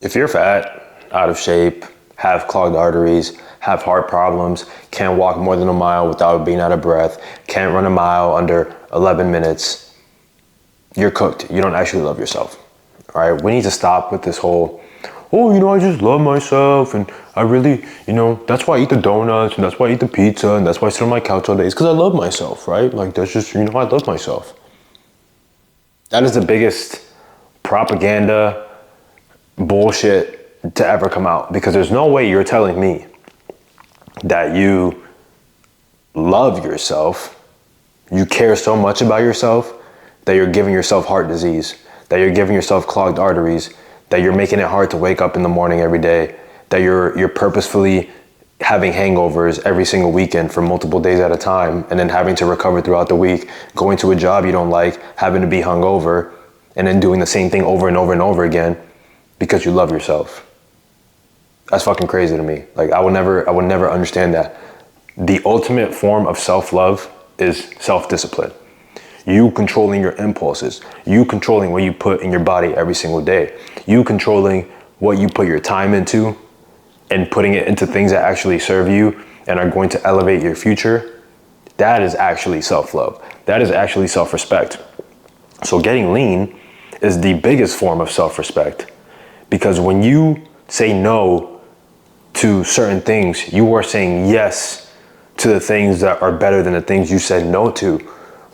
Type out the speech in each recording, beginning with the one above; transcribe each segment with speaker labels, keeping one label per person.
Speaker 1: If you're fat, out of shape, have clogged arteries, have heart problems, can't walk more than a mile without being out of breath, can't run a mile under 11 minutes, you're cooked. You don't actually love yourself. All right, we need to stop with this whole, I just love myself and I really, that's why I eat the donuts and that's why I eat the pizza and that's why I sit on my couch all day. It's because I love myself, right? Like that's just, I love myself. That is the biggest propaganda bullshit to ever come out, because there's no way you're telling me that you love yourself, you care so much about yourself that you're giving yourself heart disease, that you're giving yourself clogged arteries, that you're making it hard to wake up in the morning every day, that you're purposefully having hangovers every single weekend for multiple days at a time and then having to recover throughout the week, going to a job you don't like, having to be hungover, and then doing the same thing over and over and over again because you love yourself. That's fucking crazy to me. Like I would never understand that. The ultimate form of self-love is self-discipline. You controlling your impulses, you controlling what you put in your body every single day, you controlling what you put your time into and putting it into things that actually serve you and are going to elevate your future. That is actually self-love. That is actually self-respect. So getting lean is the biggest form of self-respect, because when you say no to certain things, you are saying yes to the things that are better than the things you said no to,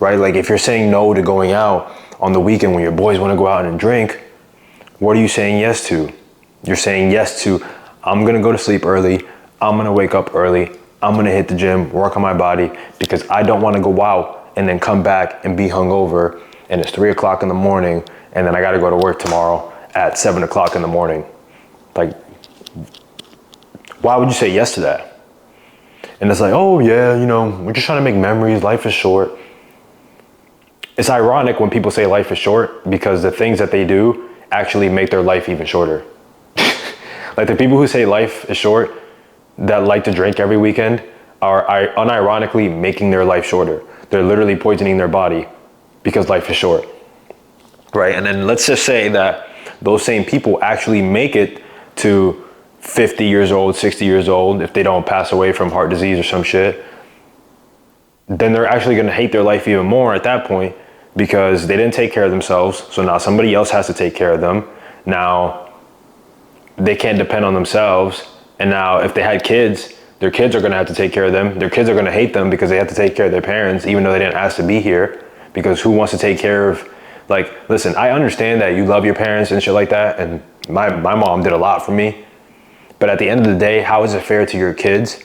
Speaker 1: right? Like if you're saying no to going out on the weekend when your boys want to go out and drink, what are you saying yes to? You're saying yes to, I'm going to go to sleep early. I'm going to wake up early. I'm going to hit the gym, work on my body, because I don't want to go out and then come back and be hungover and it's 3 o'clock in the morning and then I got to go to work tomorrow at 7 o'clock in the morning. Like, why would you say yes to that? And it's like, oh yeah, we're just trying to make memories. Life is short. It's ironic when people say life is short, because the things that they do actually make their life even shorter. Like the people who say life is short, that like to drink every weekend, are unironically making their life shorter. They're literally poisoning their body because life is short, right? And then let's just say that those same people actually make it to 50 years old, 60 years old, if they don't pass away from heart disease or some shit, then they're actually going to hate their life even more at that point, because they didn't take care of themselves. So now somebody else has to take care of them. Now they can't depend on themselves. And now if they had kids, their kids are going to have to take care of them. Their kids are going to hate them because they have to take care of their parents, even though they didn't ask to be here. Because who wants to take care of, like, listen, I understand that you love your parents and shit like that. And my mom did a lot for me. But at the end of the day, how is it fair to your kids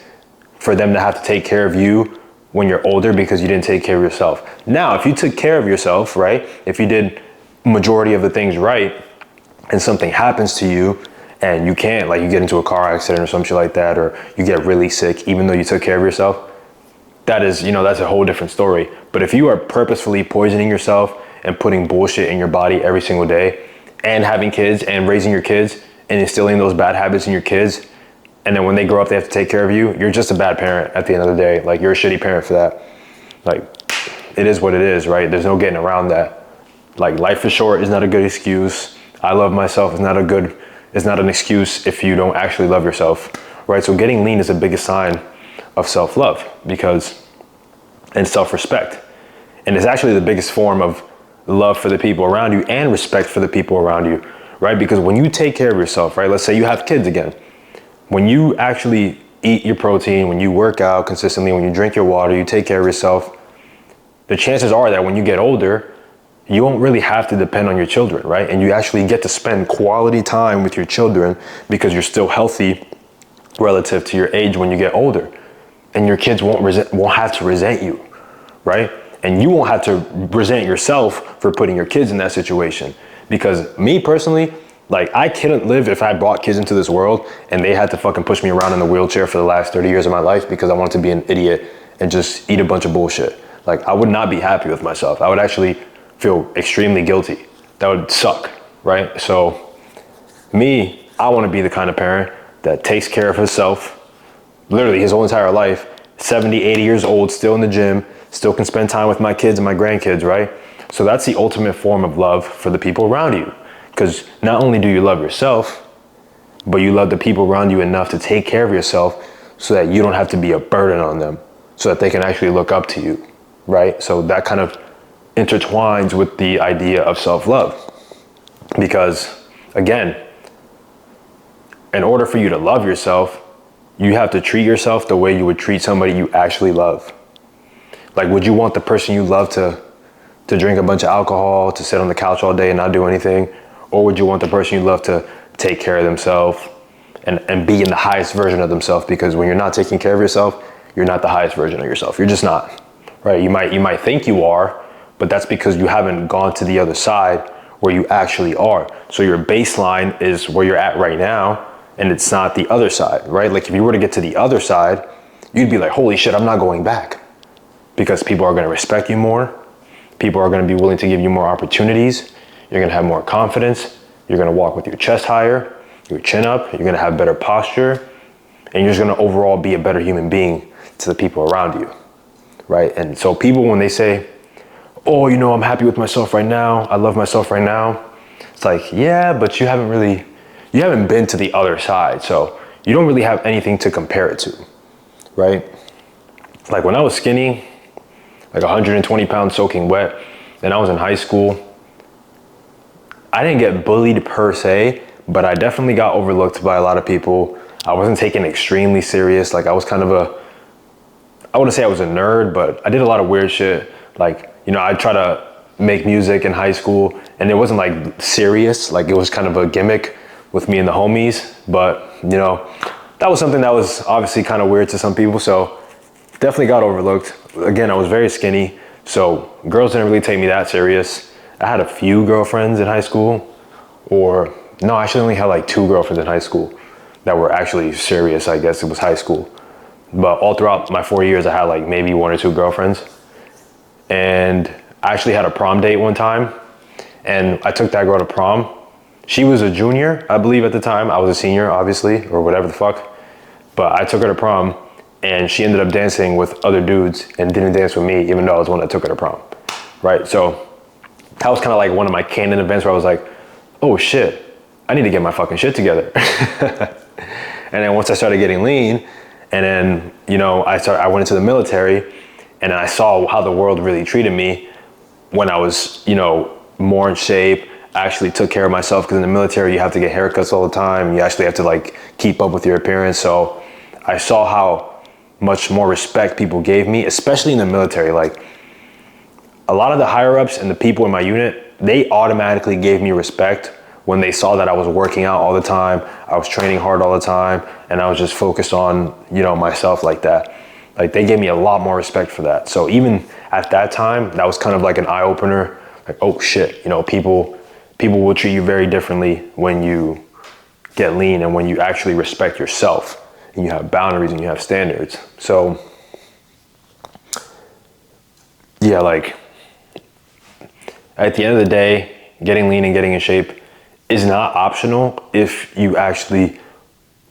Speaker 1: for them to have to take care of you when you're older because you didn't take care of yourself? Now, if you took care of yourself, right? If you did majority of the things right and something happens to you and you can't, like you get into a car accident or some shit like that, or you get really sick, even though you took care of yourself, that is, that's a whole different story. But if you are purposefully poisoning yourself and putting bullshit in your body every single day and having kids and raising your kids and instilling those bad habits in your kids, and then when they grow up, they have to take care of you, you're just a bad parent at the end of the day. Like, you're a shitty parent for that. Like, it is what it is, right? There's no getting around that. Like, life is short is not a good excuse. I love myself is not an excuse if you don't actually love yourself, right? So getting lean is the biggest sign of self-love, and self-respect. And it's actually the biggest form of love for the people around you and respect for the people around you, right? Because when you take care of yourself, right? Let's say you have kids again. When you actually eat your protein, when you work out consistently, when you drink your water, you take care of yourself, the chances are that when you get older, you won't really have to depend on your children, right? And you actually get to spend quality time with your children because you're still healthy relative to your age when you get older. And your kids won't have to resent you, right? And you won't have to resent yourself for putting your kids in that situation. Because me personally, like, I couldn't live if I brought kids into this world and they had to fucking push me around in the wheelchair for the last 30 years of my life because I wanted to be an idiot and just eat a bunch of bullshit. Like, I would not be happy with myself. I would actually feel extremely guilty. That would suck, right? So me, I want to be the kind of parent that takes care of himself, literally his whole entire life, 70, 80 years old, still in the gym, still can spend time with my kids and my grandkids, right? So that's the ultimate form of love for the people around you. Because not only do you love yourself, but you love the people around you enough to take care of yourself so that you don't have to be a burden on them, so that they can actually look up to you, right? So that kind of intertwines with the idea of self-love. Because again, in order for you to love yourself, you have to treat yourself the way you would treat somebody you actually love. Like, would you want the person you love to drink a bunch of alcohol, to sit on the couch all day and not do anything? Or would you want the person you love to take care of themselves and be in the highest version of themselves? Because when you're not taking care of yourself, you're not the highest version of yourself. You're just not, right? You might think you are, but that's because you haven't gone to the other side where you actually are. So your baseline is where you're at right now, and it's not the other side, right? Like if you were to get to the other side, you'd be like, holy shit, I'm not going back. Because people are gonna respect you more. People are gonna be willing to give you more opportunities. You're gonna have more confidence. You're gonna walk with your chest higher, your chin up. You're gonna have better posture. And you're just gonna overall be a better human being to the people around you, right? And so people, when they say, oh, you know, I'm happy with myself right now, I love myself right now. It's like, yeah, but you haven't been to the other side. So you don't really have anything to compare it to, right? Like when I was skinny, like 120 pounds soaking wet, and I was in high school, I didn't get bullied per se, but I definitely got overlooked by a lot of people. I wasn't taken extremely serious. Like I was kind of I wouldn't say I was a nerd, but I did a lot of weird shit. Like, you know, I'd try to make music in high school, and it wasn't like serious. Like it was kind of a gimmick with me and the homies. But, you know, that was something that was obviously kind of weird to some people. So definitely got overlooked. Again, I was very skinny, so girls didn't really take me that serious. I had a few girlfriends in high school, or no, I actually only had like 2 girlfriends in high school that were actually serious. I guess it was high school. But all throughout my 4 years, I had like maybe 1 or 2 girlfriends. And I actually had a prom date one time, and I took that girl to prom. She was a junior, I believe at the time. I was a senior, obviously, or whatever the fuck. But I took her to prom, and she ended up dancing with other dudes and didn't dance with me, even though I was the one that took her to prom, right? So that was kind of like one of my canon events where I was like, oh shit, I need to get my fucking shit together. And then once I started getting lean, and then, you know, I went into the military, and then I saw how the world really treated me when I was, you know, more in shape. I actually took care of myself, because in the military, you have to get haircuts all the time. You actually have to like keep up with your appearance. So I saw how much more respect people gave me, especially in the military. Like a lot of the higher ups and the people in my unit, they automatically gave me respect when they saw that I was working out all the time, I was training hard all the time, and I was just focused on, you know, myself like that. Like they gave me a lot more respect for that. So even at that time, that was kind of like an eye opener. Like, oh shit, you know, people will treat you very differently when you get lean and when you actually respect yourself and you have boundaries and you have standards. So yeah, like at the end of the day, getting lean and getting in shape is not optional if you actually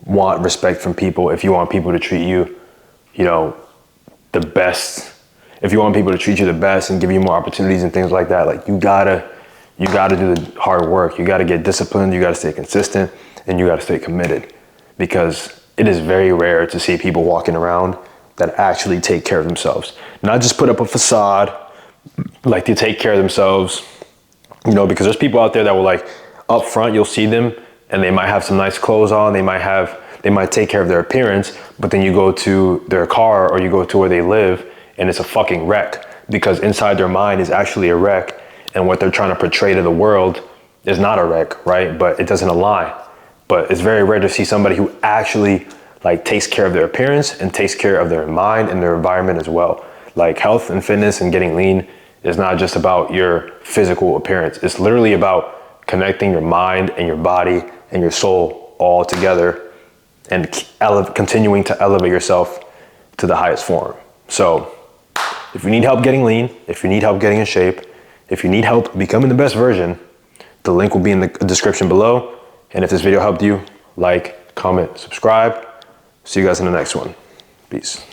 Speaker 1: want respect from people, if you want people to treat you, you know, the best, if you want people to treat you the best and give you more opportunities and things like that. Like you gotta do the hard work. You gotta get disciplined, you gotta stay consistent, and you gotta stay committed, because it is very rare to see people walking around that actually take care of themselves. Not just put up a facade, like they take care of themselves, you know, because there's people out there that will like, up front, you'll see them and they might have some nice clothes on. They might take care of their appearance, but then you go to their car or you go to where they live and it's a fucking wreck, because inside their mind is actually a wreck, and what they're trying to portray to the world is not a wreck, right? But it doesn't align. But it's very rare to see somebody who actually like takes care of their appearance and takes care of their mind and their environment as well. Like health and fitness and getting lean is not just about your physical appearance. It's literally about connecting your mind and your body and your soul all together and continuing to elevate yourself to the highest form. So if you need help getting lean, if you need help getting in shape, if you need help becoming the best version, the link will be in the description below. And if this video helped you, like, comment, subscribe. See you guys in the next one. Peace.